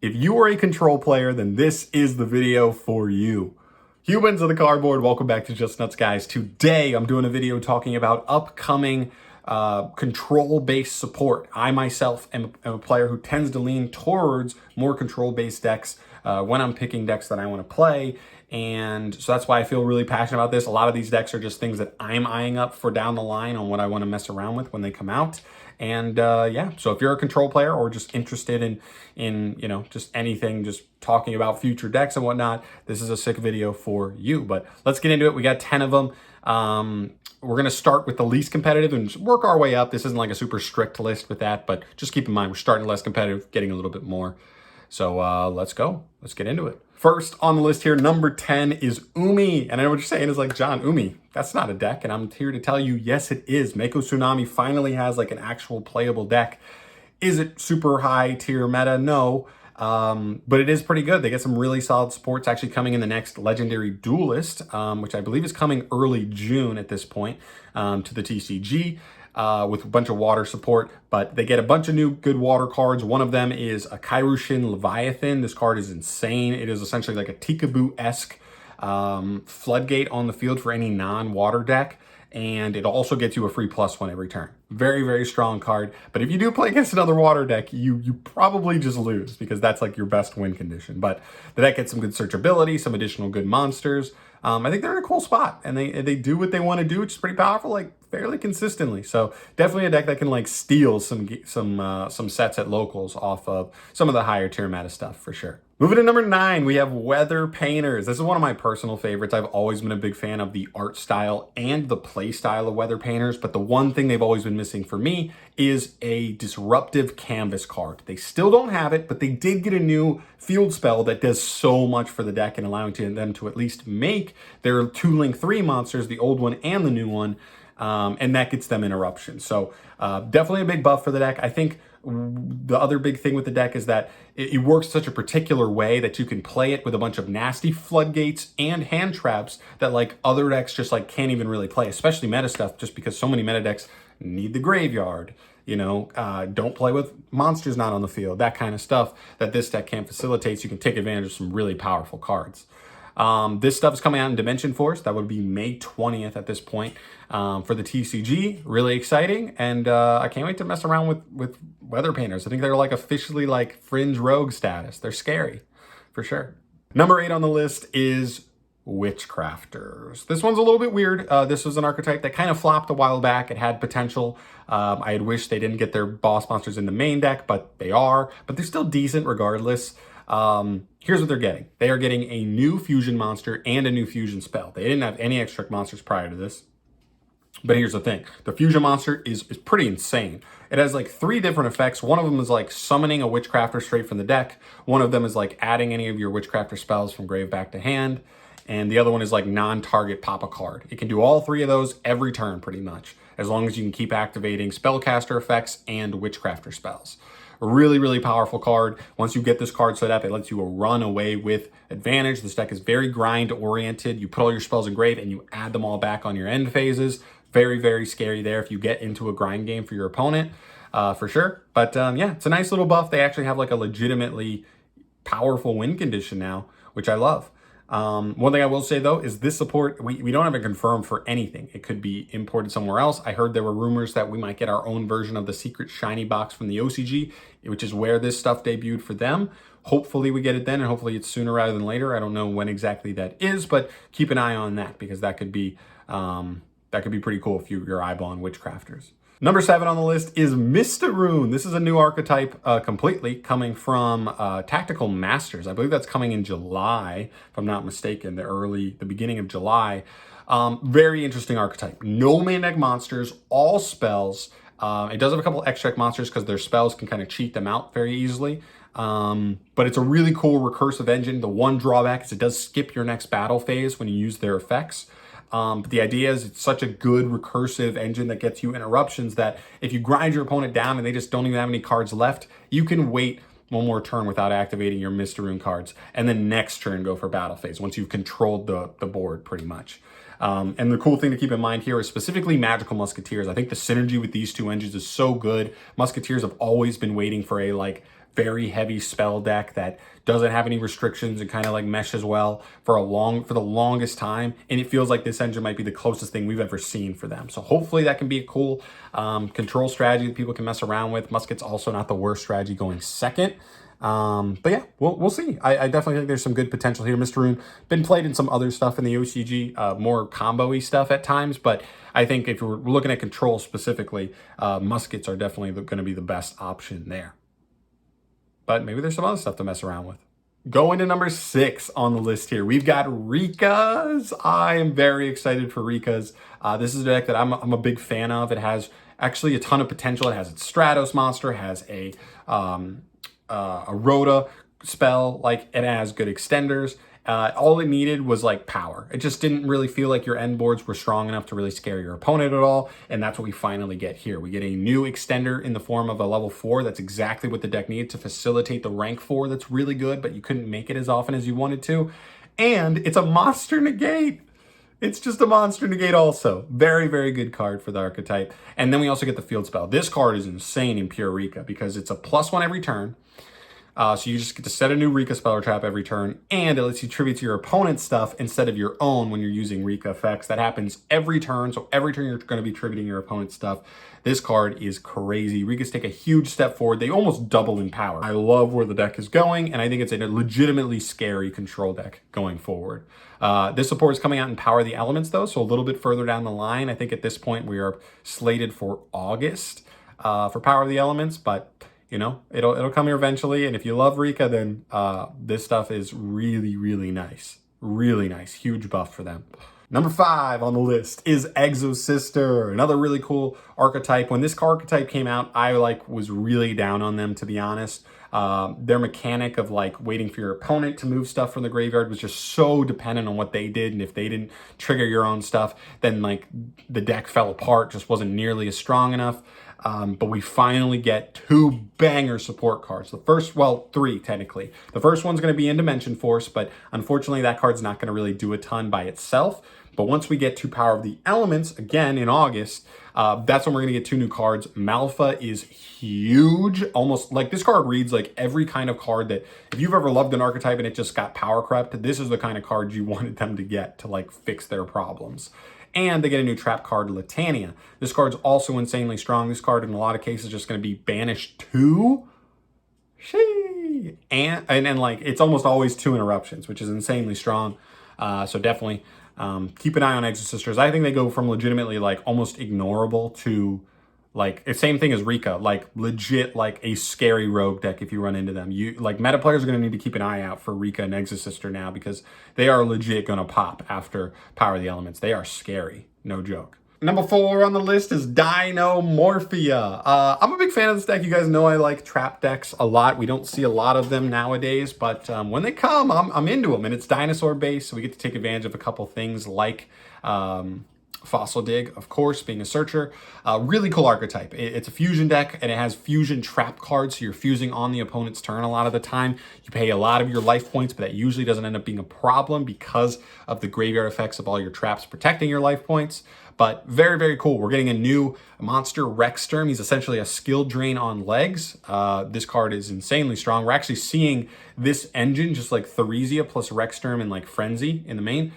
If you are a control player, then this is the video for you. Humans of the cardboard, welcome back to Just Nuts, guys. Today, I'm doing a video talking about upcoming control-based support. I myself am a player who tends to lean towards more control-based decks when I'm picking decks that I want to play. And so that's why I feel really passionate about this. A lot of these decks are just things that I'm eyeing up for down the line on what I want to mess around with when they come out. And yeah, so if you're a control player or just interested in you know, just anything, just talking about future decks and whatnot, this is a sick video for you. But let's get into it. We got 10 of them. We're going to start with the least competitive and just work our way up. This isn't like a super strict list with that, but just keep in mind, we're starting less competitive, getting a little bit more. So let's go. Let's get into it. First on the list here, number 10 is Umi. And I know what you're saying is like, John, Umi, that's not a deck. And I'm here to tell you, yes, it is. Mako Tsunami finally has like an actual playable deck. Is it super high tier meta? No. But it is pretty good. They get some really solid supports actually coming in the next Legendary Duelist, which I believe is coming early June at this point, to the TCG. With a bunch of water support, but they get a bunch of new good water cards. One of them is a Kairushin Leviathan. This card is insane. It is essentially like a Tikaboo-esque floodgate on the field for any non-water deck. And it also gets you a free +1 every turn. Very, very strong card. But if you do play against another water deck, you probably just lose because that's like your best win condition. But the deck gets some good searchability, some additional good monsters. I think they're in a cool spot, and they do what they want to do, which is pretty powerful, like fairly consistently. So definitely a deck that can like steal some sets at locals off of some of the higher tier meta stuff for sure. Moving to number 9, we have Weather Painters. This is one of my personal favorites. I've always been a big fan of the art style and the play style of Weather Painters, but the one thing they've always been missing for me is a disruptive canvas card. They still don't have it, but they did get a new field spell that does so much for the deck and allowing them to at least make their 2-link 3 monsters, the old one and the new one, and that gets them interruption. So definitely a big buff for the deck. I think the other big thing with the deck is that it works such a particular way that you can play it with a bunch of nasty floodgates and hand traps that like other decks just like can't even really play, especially meta stuff, just because so many meta decks need the graveyard, you know, don't play with monsters not on the field, that kind of stuff that this deck can facilitate, so you can take advantage of some really powerful cards. This stuff is coming out in Dimension Force. That would be May 20th at this point for the TCG. Really exciting. And I can't wait to mess around with Weather Painters. I think they're like officially like fringe rogue status. They're scary for sure. Number 8 on the list is WITCHCRAFTERS. This one's a little bit weird. This was an archetype that kind of flopped a while back. It had potential. I had wished they didn't get their boss monsters in the main deck, but they are. But they're still decent regardless. Here's what they're getting. They are getting a new fusion monster and a new fusion spell. They didn't have any extra monsters prior to this. But here's the thing. The fusion monster is pretty insane. It has like 3 different effects. One of them is like summoning a WITCHCRAFTER straight from the deck. One of them is like adding any of your WITCHCRAFTER spells from grave back to hand. And the other one is like non-target pop a card. It can do all 3 of those every turn pretty much, as long as you can keep activating spellcaster effects and WITCHCRAFTER spells. A really, really powerful card. Once you get this card set up, it lets you run away with advantage. This deck is very grind-oriented. You put all your spells in grave and you add them all back on your end phases. Very, very scary there if you get into a grind game for your opponent, for sure. But yeah, it's a nice little buff. They actually have like a legitimately powerful win condition now, which I love. One thing I will say though is this support, we don't have it confirmed for anything. It could be imported somewhere else. I heard there were rumors that we might get our own version of the secret shiny box from the OCG, which is where this stuff debuted for them. Hopefully we get it then, and hopefully it's sooner rather than later. I don't know when exactly that is, but keep an eye on that because that could be pretty cool if you're eyeballing WITCHCRAFTERS. Number 7 on the list is MYSTERUNE. This is a new archetype completely coming from Tactical Masters. I believe that's coming in July, if I'm not mistaken, the beginning of July. Very interesting archetype. No main deck monsters, all spells. It does have a couple extra monsters because their spells can kind of cheat them out very easily. But it's a really cool recursive engine. The one drawback is it does skip your next battle phase when you use their effects. But the idea is it's such a good recursive engine that gets you interruptions that if you grind your opponent down and they just don't even have any cards left, you can wait one more turn without activating your MYSTERUNE cards, and then next turn go for battle phase once you've controlled the board pretty much. And the cool thing to keep in mind here is specifically Magical Musketeers. I think the synergy with these two engines is so good. Musketeers have always been waiting for a like very heavy spell deck that doesn't have any restrictions and kind of like meshes well for the longest time. And it feels like this engine might be the closest thing we've ever seen for them. So hopefully that can be a cool control strategy that people can mess around with. Musket's also not the worst strategy going second. But yeah, we'll see. I definitely think there's some good potential here. MYSTERUNE been played in some other stuff in the OCG, more combo-y stuff at times, but I think if we're looking at control specifically, muskets are definitely going to be the best option there. But maybe there's some other stuff to mess around with. Going to number 6 on the list here, we've got RIKKAs. I am very excited for RIKKAs. This is a deck that I'm a big fan of. It has actually a ton of potential. It has its Stratos monster, has a Rhoda spell, like it has good extenders. All it needed was like power. It just didn't really feel like your end boards were strong enough to really scare your opponent at all. And that's what we finally get here. We get a new extender in the form of a level 4. That's exactly what the deck needed to facilitate the rank 4. That's really good, but you couldn't make it as often as you wanted to. And it's a monster negate. It's just a monster negate also. Very, very good card for the archetype. And then we also get the field spell. This card is insane in pure RIKKA because it's a +1 every turn. So you just get to set a new RIKKA spell or trap every turn, and it lets you tribute to your opponent's stuff instead of your own when you're using RIKKA effects. That happens every turn, so every turn you're going to be tributing your opponent's stuff. This card is crazy. RIKKAs take a huge step forward. They almost double in power. I love where the deck is going, and I think it's a legitimately scary control deck going forward. This support is coming out in Power of the Elements, though, so a little bit further down the line. I think at this point we are slated for August for Power of the Elements, but you know, it'll come here eventually. And if you love RIKKA, then this stuff is really, really nice. Really nice. Huge buff for them. Number 5 on the list is EXOSISTE, another really cool archetype. When this archetype came out, I was really down on them, to be honest. Their mechanic of waiting for your opponent to move stuff from the graveyard was just so dependent on what they did. And if they didn't trigger your own stuff, then the deck fell apart, just wasn't nearly as strong enough. But we finally get 2 banger support cards. The first, well, 3 technically. The first one's going to be in Dimension Force, but unfortunately that card's not going to really do a ton by itself. But once we get to Power of the Elements, again in August, that's when we're going to get 2 new cards. Malfa is huge. Almost this card reads like every kind of card that, if you've ever loved an archetype and it just got power crept, this is the kind of card you wanted them to get to fix their problems. And they get a new trap card, Litania. This card's also insanely strong. This card, in a lot of cases, is just going to be banished 2. And it's almost always 2 interruptions, which is insanely strong. So definitely keep an eye on EXOSISTEs. I think they go from legitimately almost ignorable to the same thing as RIKKA, legit a scary rogue deck if you run into them. Meta players are going to need to keep an eye out for RIKKA and EXOSISTE now because they are legit going to pop after Power of the Elements. They are scary, no joke. Number 4 on the list is DINOMORPHIA. I'm a big fan of this deck. You guys know I like trap decks a lot. We don't see a lot of them nowadays, but when they come, I'm into them. And it's dinosaur based, so we get to take advantage of a couple things like Fossil Dig, of course, being a searcher. Really cool archetype. It's a fusion deck, and it has fusion trap cards, so you're fusing on the opponent's turn a lot of the time. You pay a lot of your life points, but that usually doesn't end up being a problem because of the graveyard effects of all your traps protecting your life points. But very, very cool. We're getting a new monster, Rexsturm. He's essentially a skill drain on legs. This card is insanely strong. We're actually seeing this engine, just like Theresia plus Rexsturm and Frenzy in the main,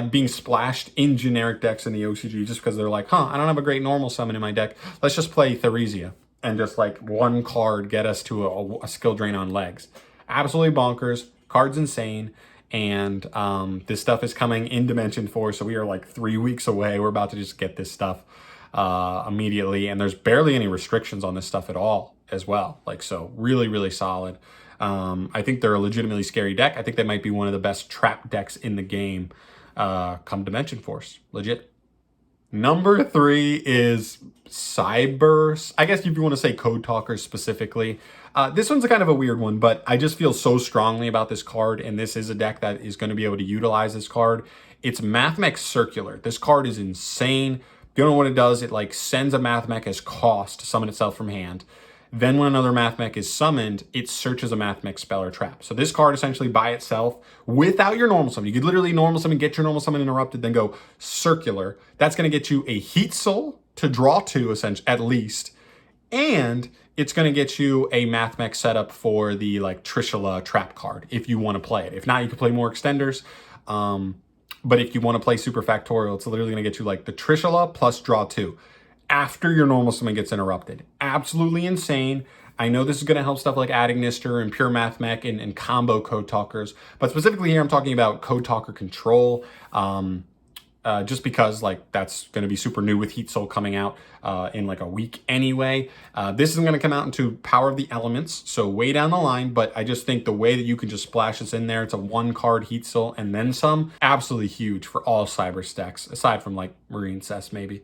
being splashed in generic decks in the OCG just because they're I don't have a great normal summon in my deck. Let's just play Theresia and just one card get us to a skill drain on legs. Absolutely bonkers. Card's insane. And this stuff is coming in Dimension 4, so we are 3 weeks away. We're about to just get this stuff immediately, and there's barely any restrictions on this stuff at all as well. So really, really solid. I think they're a legitimately scary deck. I think they might be one of the best trap decks in the game come Dimension Force. Legit. Number 3 is Cyber. I guess if you want to say Code Talkers specifically. This one's kind of a weird one, but I just feel so strongly about this card, and this is a deck that is going to be able to utilize this card. It's Mathmech Circular. This card is insane. If you don't know what it does, it sends a Mathmech as cost to summon itself from hand. Then when another Mathmech is summoned, it searches a Mathmech spell or trap. So this card essentially by itself, without your normal summon, you could literally normal summon, get your normal summon interrupted, then go Circular. That's going to get you a Heat Soul to draw 2, essentially, at least. And it's going to get you a Math Mech setup for the like Trishula trap card if you want to play it. If not, you can play more extenders. But if you want to play Super Factorial, it's literally going to get you like the Trishula plus draw 2 after your normal summon gets interrupted. Absolutely insane. I know this is going to help stuff like adding Nister and Pure Math Mech and combo Code Talkers. But specifically here, I'm talking about Code Talker Control. Just because like that's going to be super new with Heat Soul coming out in like a week anyway. This isn't going to come out into Power of the Elements, so way down the line, but I just think the way that you can just splash this in there, it's a 1-card Heat Soul and then some, absolutely huge for all Cyber stacks, aside from like Marine Cess maybe.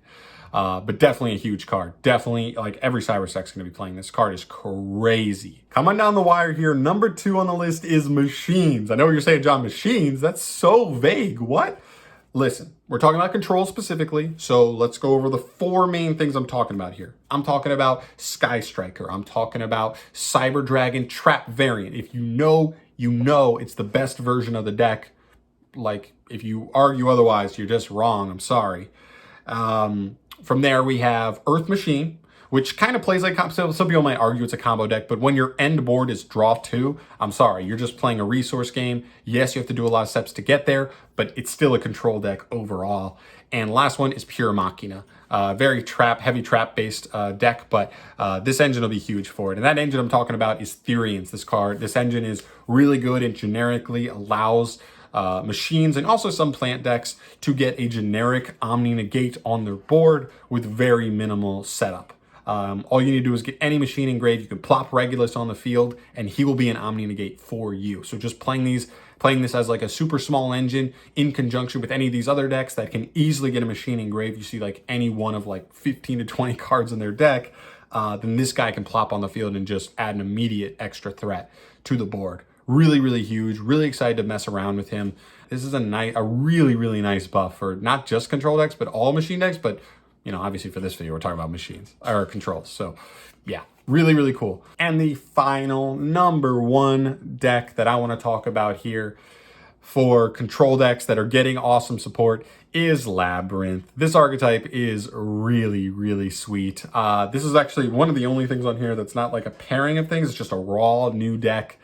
But definitely a huge card. Definitely, like every Cyber stack's going to be playing this. Card is crazy. Coming down the wire here, number 2 on the list is Machines. I know what you're saying, John, Machines? That's so vague. What? Listen, we're talking about control specifically, so let's go over the 4 main things I'm talking about here. I'm talking about Sky Striker. I'm talking about Cyber Dragon Trap variant. If you know, you know it's the best version of the deck. Like, if you argue otherwise, you're just wrong. I'm sorry. From there, we have Earth Machine, which kind of plays like, some people might argue it's a combo deck, but when your end board is draw 2, I'm sorry, you're just playing a resource game. Yes, you have to do a lot of steps to get there, but it's still a control deck overall. And last one is Pure Machina. Very heavy trap-based deck, but this engine will be huge for it. And that engine I'm talking about is Therians, this card. This engine is really good and generically allows machines and also some plant decks to get a generic Omni Negate on their board with very minimal setup. All you need to do is get any machine engraved. You can plop Regulus on the field and he will be an Omni Negate for you. So just playing this as like a super small engine in conjunction with any of these other decks that can easily get a machine engraved. You see like any one of like 15 to 20 cards in their deck, then this guy can plop on the field and just add an immediate extra threat to the board. Really, really huge. Really excited to mess around with him. This is a really, really nice buff for not just control decks, but all machine decks. But, you know, obviously for this video, we're talking about machines or controls. So, yeah, really, really cool. And the final number 1 deck that I want to talk about here for control decks that are getting awesome support is Labyrinth. This archetype is really, really sweet. This is actually one of the only things on here that's not like a pairing of things. It's just a raw new deck.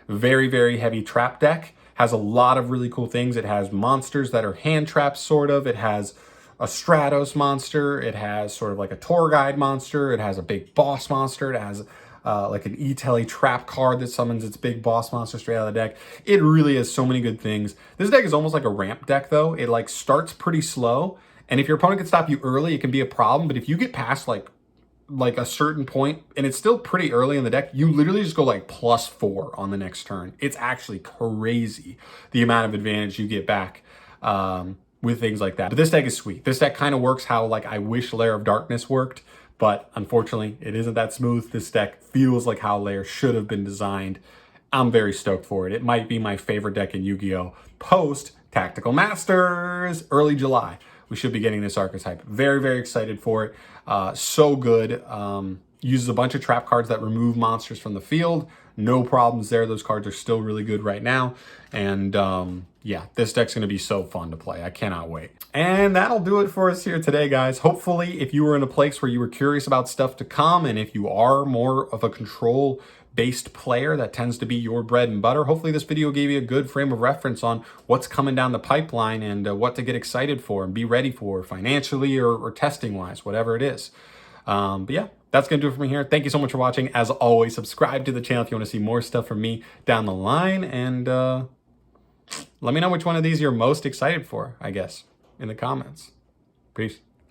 Very, very heavy trap deck. Has a lot of really cool things. It has monsters that are hand traps, sort of. It has a Stratos monster. It has sort of like a tour guide monster. It has a big boss monster. It has like an E-Telly trap card that summons its big boss monster straight out of the deck. It really has so many good things. This deck is almost like a ramp deck, though. It like starts pretty slow. And if your opponent can stop you early, it can be a problem. But if you get past like a certain point and it's still pretty early in the deck, you literally just go like +4 on the next turn. It's actually crazy the amount of advantage you get back with things like that. But this deck is sweet. This deck kind of works how like I wish Lair of Darkness worked, but unfortunately it isn't that smooth. This deck feels like how Lair should have been designed. I'm very stoked for it. It might be my favorite deck in Yu-Gi-Oh! Post Tactical Masters, early July. We should be getting this archetype. Very, very excited for it. So good. Uses a bunch of trap cards that remove monsters from the field. No problems there. Those cards are still really good right now. And yeah, this deck's going to be so fun to play. I cannot wait. And that'll do it for us here today, guys. Hopefully, if you were in a place where you were curious about stuff to come, and if you are more of a control-based player, that tends to be your bread and butter, hopefully this video gave you a good frame of reference on what's coming down the pipeline and what to get excited for and be ready for financially or testing-wise, whatever it is. But yeah, that's going to do it for me here. Thank you so much for watching. As always, subscribe to the channel if you want to see more stuff from me down the line. And let me know which one of these you're most excited for, I guess, in the comments. Peace.